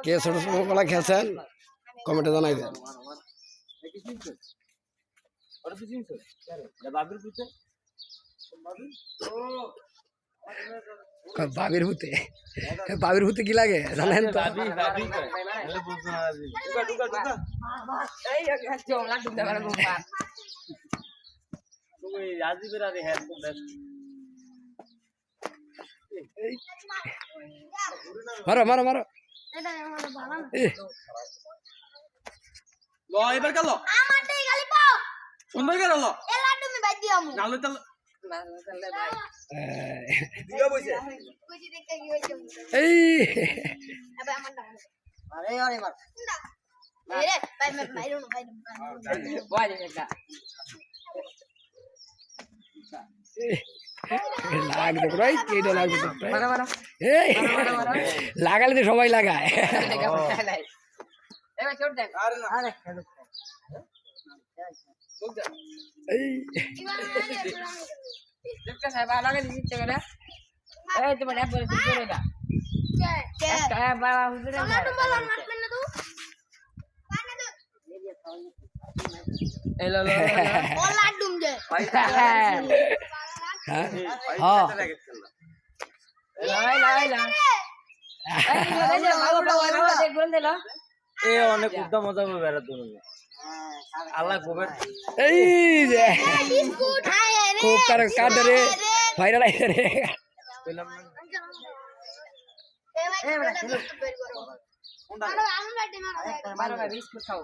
কে ছোট ছোট কলা খেলছেন কমেন্টে জানাই দেন। বাবির ভূতে, বাবির ভূতে কি লাগে জানেন তো? মারো মারো মারো এবার গেল সুন্দর গেল লাগালে তো সবাই লাগায়। অনেক উদ্যম মজা হবে বেড়াতে আল্লাহ এই যে খুব কাটারে ভাইরাল আইছে রে। বিস্কুট খাও।